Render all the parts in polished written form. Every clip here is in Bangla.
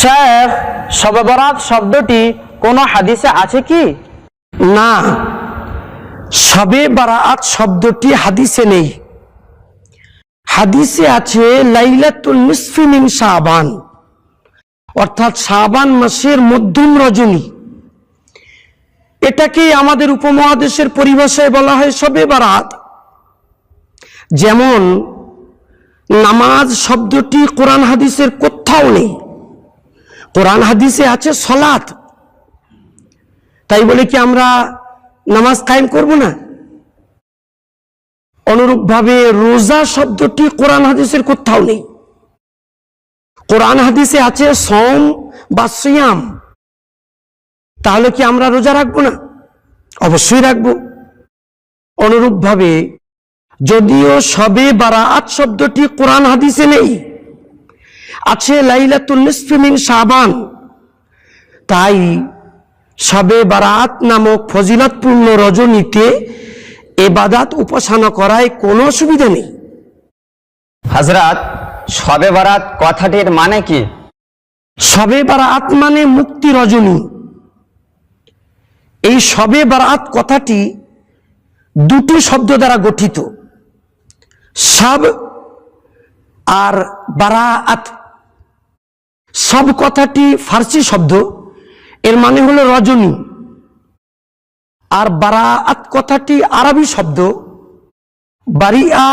শেখ, শবে বরাত শব্দটি কোনো হাদিসে আছে কি? না, শবে বারাত শব্দটি হাদিসে নেই। হাদিসে আছে লাইলাতুল নিসফি মিন শাবান, অর্থাৎ শাবান মাসের মধ্যম রজনী। এটাকে আমাদের উপমহাদেশের পরিভাষায় বলা হয় শবে বারাত। যেমন নামাজ শব্দটি কোরআন হাদিসের কোথাও নেই। কোরআন হাদিসে আছে সলাত, তাই বলে কি আমরা নামাজ কায়েম করব না? অনুরূপভাবে রোজা শব্দটি কোরআন হাদিসের কোথাও নেই। কোরআন হাদিসে আছে সওম বা সিয়াম, তাহলে কি আমরা রোজা রাখবো না? অবশ্যই রাখবো। অনুরূপভাবে যদিও শবে বারাত শব্দটি কোরআন হাদিসে নেই, আছে লাইলাতুল নিসফি মিন শাবান, তাই শবে বারাত নামক ফজিলতপূর্ণ রজনীতে ইবাদত উপাসনা করায় কোনো অসুবিধা নেই। হযরত, শবে বরাত কথাটির মানে কি? শবে বারাত মানে মুক্তি রজনী। এই শবে বারাত কথাটি দুটি শব্দ দ্বারা গঠিত, শব আর বারাত। শব কথাটি ফার্সি শব্দ, এর মানে হলো রজনী। আর বারাত কথাটি আরবি শব্দ, বারিআ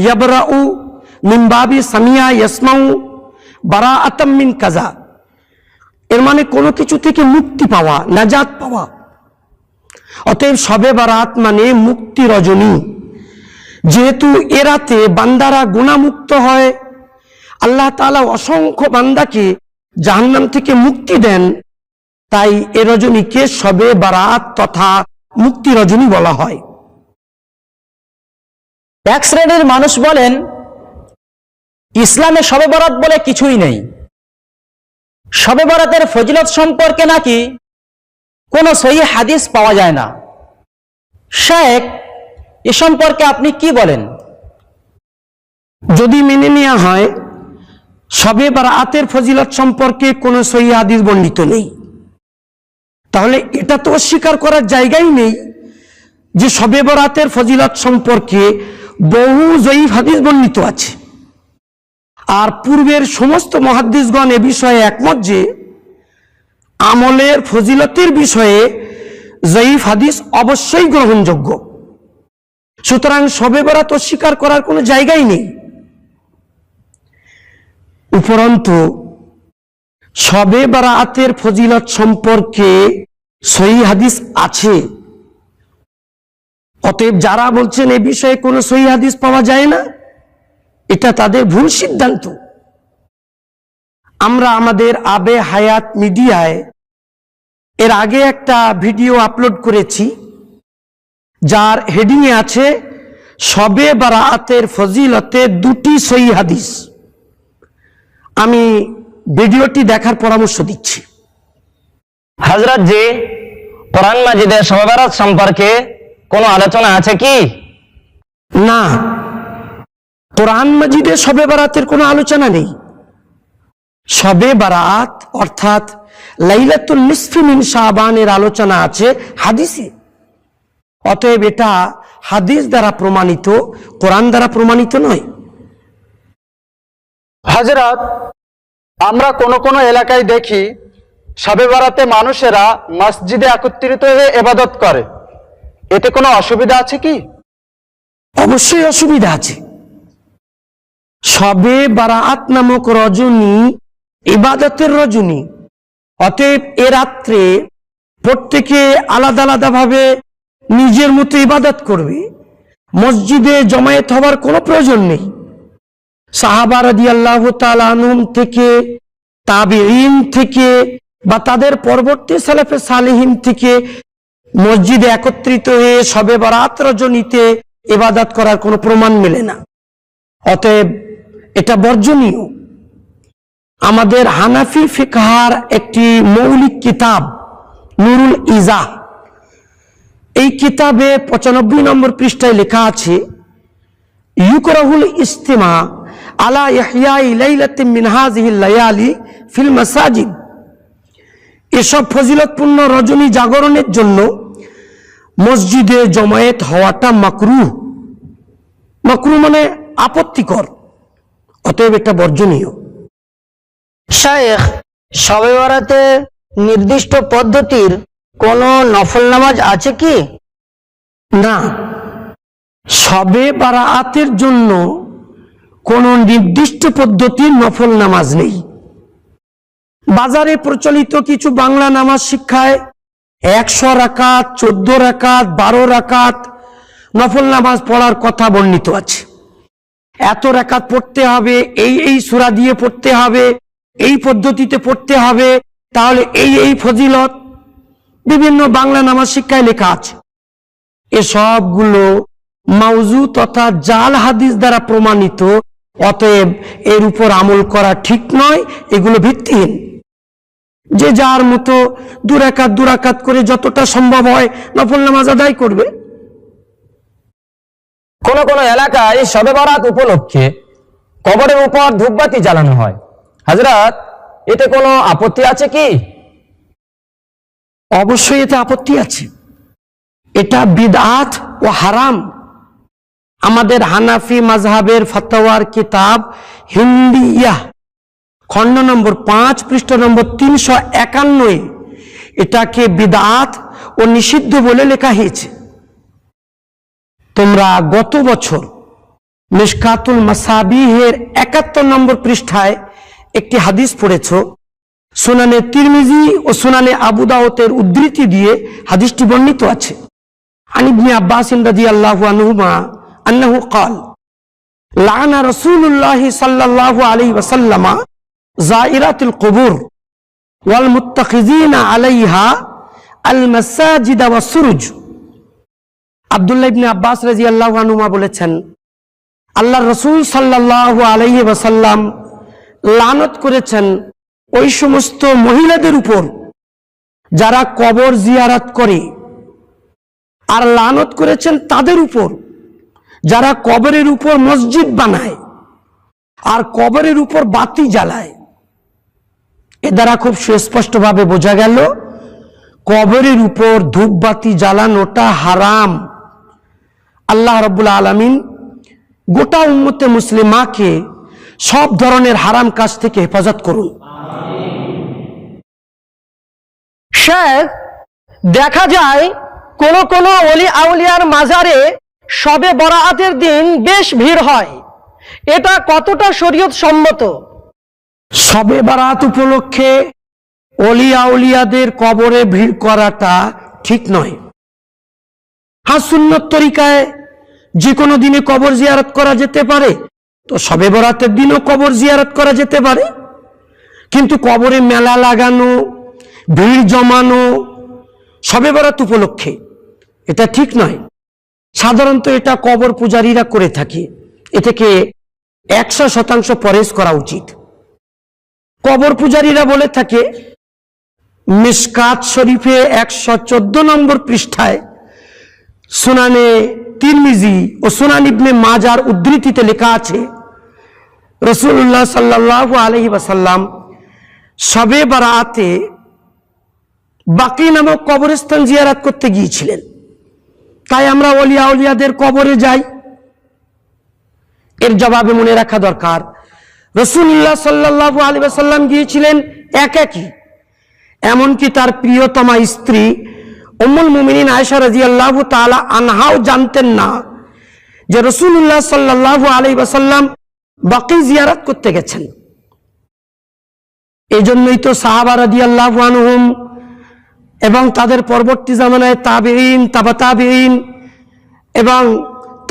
ইয়াবরাউ মিন বাবি সামিয়া ইয়াসমাউ বারাআতাম মিন কাযা। এর মানে কোনো কিছু থেকে মুক্তি পাওয়া, নাজাত পাওয়া। অতএব শবে বারাত মানে মুক্তি রজনী। যেহেতু এ রাতে বান্দারা গুনাহমুক্ত হয়, আল্লাহ তাআলা অসংখ্য বান্দাকে জাহান্নাম থেকে মুক্তি দেন, তাই এ রজনীকে শবে বারাত তথা মুক্তি রজনী বলা হয়। এক শ্রেণীর মানুষ বলেন ইসলামে শবে বরাত বলে কিছুই নেই। শবে বরাতের ফজিলত সম্পর্কে নাকি কোনো সহিহ হাদিস পাওয়া যায় না। শেখ, এ সম্পর্কে আপনি কি বলেন? যদি মেনে নেওয়া হয় শবে বারাতের ফজিলত সম্পর্কে কোনো সহিহ হাদিস বর্ণিত নেই, তাহলে এটা তো অস্বীকার করার জায়গাই নেই যে শবে বরাতের ফজিলত সম্পর্কে বহু জয়ীফ হাদিস বর্ণিত আছে। আর পূর্বের সমস্ত মুহাদ্দিসগণ এ বিষয়ে একমত যে আমলের ফজিলতের বিষয়ে জয়ীফ হাদিস অবশ্যই গ্রহণযোগ্য। সুতরাং শবে বরাত অস্বীকার করার কোনো জায়গাই নেই। উপরন্তু শবে বারাতের ফজিলত সম্পর্কে সহিহ হাদিস আছে। অতএব যারা বলছেন এ বিষয়ে কোনো সহিহ হাদিস পাওয়া যায় না, এটা তাদের ভুল সিদ্ধান্ত। আমরা আমাদের আবে হায়াত মিডিয়ায় এর আগে একটা ভিডিও আপলোড করেছি, যার হেডিংয়ে আছে শবে বারাতের ফজিলতে দুটি সহিহ হাদিস। আমি ভিডিওটি দেখার পরামর্শ দিচ্ছি। হযরত জি, কোরআন মাজিদে শবে বরাত সম্পর্কে কোনো আলোচনা আছে কি? না, কোরআন মাজিদে শবে বারাতের কোনো আলোচনা নেই। শবে বারাত অর্থাৎ লাইলাতুল নিসফি মিন শাবানের আলোচনা আছে হাদিসে। অতএব এটা হাদিস দ্বারা প্রমাণিত, কোরআন দ্বারা প্রমাণিত নয়। হযরত, আমরা কোন এলাকায় দেখি শবে বরাতে মানুষেরা মসজিদে একত্রিত হয়ে ইবাদত করে, এতে কোনো অসুবিধা আছে কি? অবশ্যই অসুবিধা আছে। শবে বারাত নামক রজনী ইবাদতের রজনী। অতএব এ রাত্রে প্রত্যেকে আলাদা আলাদা ভাবে নিজের মতো ইবাদত করবে। মসজিদে জমায়েত হবার কোনো প্রয়োজন নেই। সাহাবা রাদিয়াল্লাহু তাআলা আনহুম থেকে, তাবেঈন থেকে বা তাদের পরবর্তী সালেফে সালেহিন থেকে মসজিদে একত্রিত হয়ে শবে বরাত রজনীতে ইবাদত করার কোনো প্রমাণ মেলে না। অতএব এটা বর্জনীয়। আমাদের হানাফি ফিকহার একটি মৌলিক কিতাব নুরুল ইজাহ, এই কিতাবে 95 নম্বর পৃষ্ঠায় লেখা আছে, ইউকরাহুল ইস্তিমা আলা ইহয়াই লাইলাতিন মিন হাযিহিল লায়ালি ফিল মাসাজিদ, এসব ফজিলতপূর্ণ রজনী জাগরণের জন্য মসজিদে জমায়েত হওয়াটা মাকরুহ। মাকরুহ মানে আপত্তিকর, অতএব এটা বর্জনীয়। শায়েখ, শবে বরাতে নির্দিষ্ট পদ্ধতির কোনো নফল নামাজ আছে কি? না, শবে বারাতের জন্য কোনো নির্দিষ্ট পদ্ধতির নফল নামাজ নেই। বাজারে প্রচলিত কিছু বাংলা নামাজ শিক্ষায় 100 রাকাত, 14 রাকাত, 12 রাকাত নফল নামাজ পড়ার কথা বর্ণিত আছে। এত রাকাত পড়তে হবে, এই সূরা দিয়ে পড়তে হবে, এই পদ্ধতিতে পড়তে হবে, তাহলে এই ফজিলত বিভিন্ন বাংলা নামাজ শিক্ষায় লেখা আছে। এসবগুলো মাউজু তথা জাল হাদিস দ্বারা প্রমাণিত, অতএব এর উপর আমল করা ঠিক নয়, এগুলো ভিত্তিহীন। যে যার মতো 2 রাকাত করে যতটা সম্ভব হয় নফল নামাজ আদায় করবে। কোন কোন এলাকায় শবে বরাত উপলক্ষে কবরের উপর ধূপবাতি জ্বালানো হয়। হযরত, এতে কোনো আপত্তি আছে কি? অবশ্যই এতে আপত্তি আছে। এটা বিদআত ও হারাম। আমাদের হানাফি মাযহাবের ফতোয়ার কিতাব হিন্দিয়াহ খণ্ড নম্বর 5 পৃষ্ঠা নম্বর 351 এটাকে বিদআত ও নিষিদ্ধ বলে লেখা হয়েছে। তোমরা গত বছর মিশকাতুল মাসাবিহের 71 নম্বর পৃষ্ঠায় একটি হাদিস পড়েছ। সুনানে তিরমিজি ও সুনানে আবু দাউদের উদ্ধৃতি দিয়ে হাদিসটি বর্ণিত আছে। আন ইবনে আব্বাস রাদিয়াল্লাহু আনহুমা আন্নাহু قال লাআনা রাসূলুল্লাহ সাল্লাল্লাহু আলাইহি ওয়াসাল্লাম যায়িরাতুল কুবুর ওয়াল মুত্তাখিযিনা আলাইহা আল মাসাজিদ ওয়াস সুরুজ। আব্দুল্লাহ ইবনে আব্বাস রাদিয়াল্লাহু আনহুমা বলেছেন, আল্লাহর রাসূল সাল্লাল্লাহু আলাইহি ওয়াসাল্লাম লানত করেছেন ওই সমস্ত মহিলাদের উপর যারা কবর জিয়ারত করে, আর লানত করেছেন তাদের উপর যারা কবরের উপর মসজিদ বানায় আর কবরের উপর বাতি জ্বালায়। এ দ্বারা খুব সুস্পষ্টভাবে বোঝা গেল কবরের উপর ধূপবাতি জ্বালানোটা হারাম। আল্লাহ রাব্বুল আলামিন গোটা উম্মতে মুসলিমাকে সব ধরনের হারাম কাজ থেকে হেফাজত করুন। শেখ, দেখা যায় কোন কোন ওলি আউলিয়ার মাজারে শবে বরাতের দিন বেশ ভিড় হয়, এটা কতটা শরীয়ত সম্মত? শবে বারাত উপলক্ষে ওলি আউলিয়াদের কবরে ভিড় করাটা ঠিক নয়। হ্যাঁ, সুন্নত তরিকায় যে কোনো দিনে কবর জিয়ারত করা যেতে পারে, তো শবে বরাতের দিনও কবর জিয়ারত করা যেতে পারে, কিন্তু কবরে মেলা লাগানো, ভিড় জমানো শবে বরাত উপলক্ষে এটা ঠিক নয়। সাধারণত এটা কবর পূজারীরা করে থাকে, এ থেকে 100% পরেজ করা উচিত। কবর পূজারীরা বলে থাকে, মিশকাত শরীফে 114 নম্বর পৃষ্ঠায় সুনানে তিরমিজি ও সুনান ইবনে মাজার উদ্ধৃতিতে লেখা আছে, রাসূলুল্লাহ সাল্লাল্লাহু আলাইহি ওয়াসাল্লাম শবে বারাতে বাকি নামক কবরস্থান জিয়ারত করতে গিয়েছিলেন। তাই আমরা ওলি আউলিয়াদের কবরে যাই। এর জবাবে মনে রাখা দরকার, রাসূলুল্লাহ সাল্লাল্লাহু আলাইহি ওয়াসাল্লাম গিয়েছিলেন একাকী। এমনকি তার প্রিয়তমা স্ত্রী উম্মুল মুমিনিন আয়েশা রাদিয়াল্লাহু তাআলা আনহাও জানতেন না যে রাসূলুল্লাহ সাল্লাল্লাহু আলাইহি ওয়াসাল্লাম বাকি জিয়ারত করতে গেছেন। এজন্যই তো সাহাবা রাদিয়াল্লাহু আনহুম এবং তাদের পরবর্তী জামানায় তাবেঈন, তাবা তাবেঈন এবং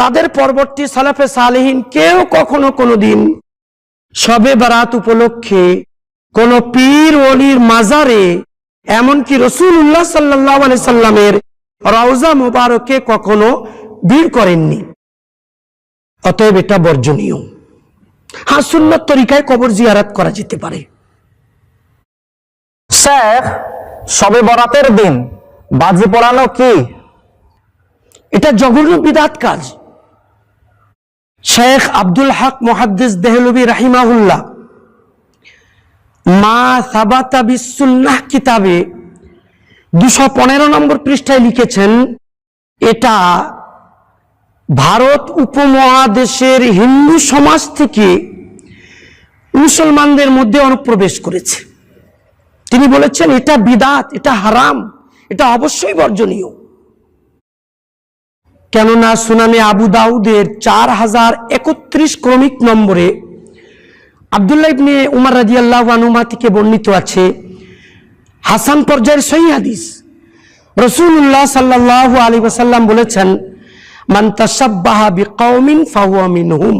তাদের পরবর্তী সালাফে সালেহিন কেউ কখনো কোনোদিন শবে বারাত উপলক্ষে কোন পীর ওলির মাজারে, এমনকি রাসূলুল্লাহ সাল্লাল্লাহু আলাইহি সাল্লামের রওজা মুবারকে কখনো ভিড় করেননি। অতএব এটা বর্জনীয়। হ্যাঁ, সুন্নত তরিকায় কবর জিয়ারত করা যেতে পারে। শেখ, শবে বরাতের দিন বাজি পোড়ানো কি? এটা জঘন্য বিদআত কাজ। শেখ আব্দুল হক মুহাদ্দিস দেহলভী রাহিমাহুল্লাহ মা সাবাতা বিসুন্নাহ কিতাবে 215 নম্বর পৃষ্ঠায় লিখেছেন, এটা ভারত উপমহাদেশের হিন্দু সমাজ থেকে মুসলমানদের মধ্যে অনুপ্রবেশ করেছে। তিনি বলেছেন এটা বিদাত, এটা হারাম, এটা অবশ্যই বর্জনীয়। কেননা সুনানে আবু দাউদের 4031 ক্রমিক নম্বরে আব্দুল্লাহ ইবনে উমর রাদিয়াল্লাহু আনহুমা থেকে বর্ণিত আছে, হাসান পর্যায়ের সহিহ হাদিস, রাসূলুল্লাহ সাল্লাল্লাহু আলাইহি ওয়াসাল্লাম বলেছেন, মান তাশাব্বাহা বিকওমিন ফাহুয়া মিনহুম।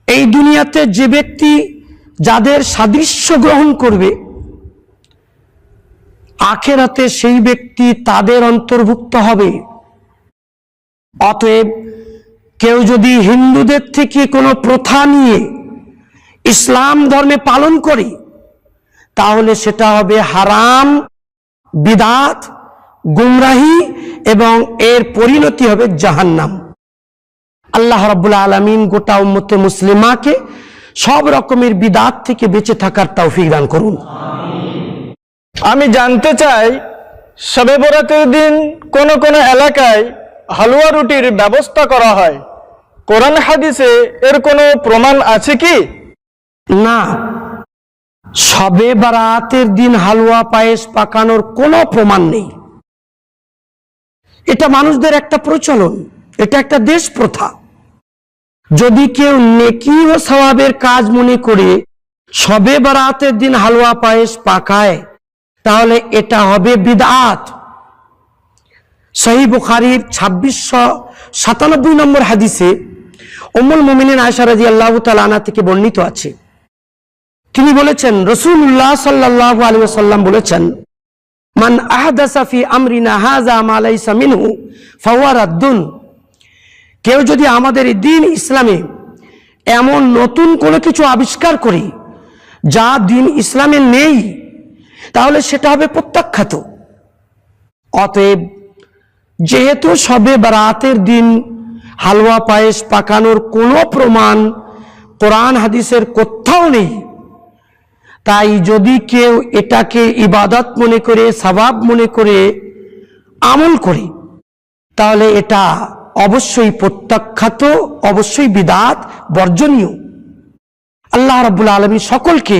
এই দুনিয়াতে যে ব্যক্তি যাদের সাদৃশ্য গ্রহণ করবে, আখিরাতে সেই ব্যক্তি তাদের অন্তর্ভুক্ত হবে। অতএব কেউ যদি হিন্দুদের থেকে কোনো প্রথা নিয়ে ইসলাম ধর্মে পালন করে, তাহলে সেটা হবে হারাম, বিদাত, গুমরাহি এবং এর পরিণতি হবে জাহান্নাম। আল্লাহ রাব্বুল আলামিন গোটা উম্মতে মুসলিমাকে সব রকমের বিদাত থেকে বেঁচে থাকার তৌফিক দান করুন। আমি জানতে চাই, শবে বরাতের দিন কোন কোন এলাকায় হালুয়া রুটির ব্যবস্থা করা হয়, কোরআন হাদিসে এর কোনো প্রমাণ আছে কি? না, শবে বারাতের দিন হালুয়া পায়েস পাকানোর কোনো প্রমাণ নেই। এটা মানুষদের একটা প্রচলন, এটা একটা দেশ প্রথা। যদি কেউ নেকি ও সওয়াবের কাজ মনে করে শবে বারাতের দিন হালুয়া পায়েস পাকায়, তাহলে এটা হবে বিদআত। সহিহ বুখারীর 2697 নম্বর হাদিসে উম্মুল মুমিনিন আয়েশা রাদিয়াল্লাহু তাআলা আনহা থেকে বর্ণিত আছে, তিনি বলেছেন, রাসূলুল্লাহ সাল্লাল্লাহু আলাইহি ওয়াসাল্লাম বলেছেন, মান আহদাসা ফি আমরিনা হাযা মা লাইসা মিনহু ফাহুয়া রাদ্দুন। কেউ যদি আমাদের এই দ্বীন ইসলামে এমন নতুন কোনো কিছু আবিষ্কার করে যা দ্বীন ইসলামে নেই, তাহলে সেটা হবে প্রত্যাখ্যাত। অতএব যেহেতু শবে বারাতের দিন হালুয়া পায়েস পাকানোর কোনো প্রমাণ কোরআন হাদিসের কোথাও নেই, তাই যদি কেউ এটাকে ইবাদত মনে করে, সওয়াব মনে করে আমল করে, তাহলে এটা অবশ্যই প্রত্যাখ্যাত, অবশ্যই বিদআত, বর্জনীয়। আল্লাহ রাব্বুল আলামিন সকলকে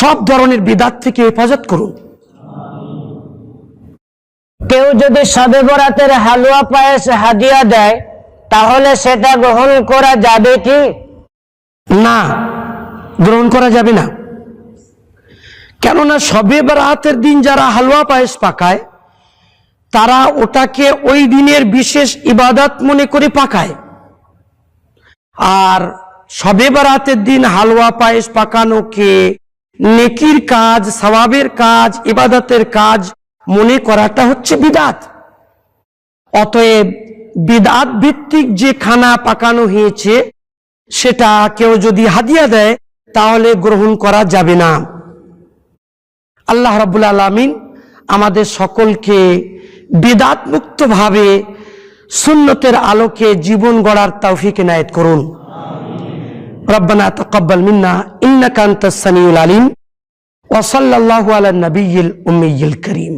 সব ধরনের বিদআত থেকে হেফাজত করুন। কেউ যদি শবে বরাতের হালুয়া পায়েস হাদিয়া দেয়, তাহলে সেটা গ্রহণ করা যাবে কি? না, গ্রহণ করা যাবে না। কেননা শবে বারাতের দিন যারা হালুয়া পায়েস পাকায়, তারা ওটাকে ওই দিনের বিশেষ ইবাদত মনে করে পাকায়। আর শবে বারাতের দিন হালুয়া পায়েস পাকানোকে নেকির কাজ, সওয়াবের কাজ, ইবাদতের কাজ মনে করাটা হচ্ছে বিদআত। অতএব বিদআত ভিত্তিক যে খানা পাকানো হয়েছে, সেটা কেউ যদি হাদিয়া দেয়, তাহলে গ্রহণ করা যাবে না। আল্লাহ রাব্বুল আলামিন আমাদের সকলকে বিদআত মুক্ত ভাবে সুন্নতের আলোকে জীবন গড়ার তৌফিক এনায়েত করুন। রব্বানা তাকাব্বাল মিন্না ইন্নাকা আনতাস সামিউল আলিম ওয়া সাল্লাল্লাহু আলা নবিয়্যিল উম্মিয়্যিল কারীম।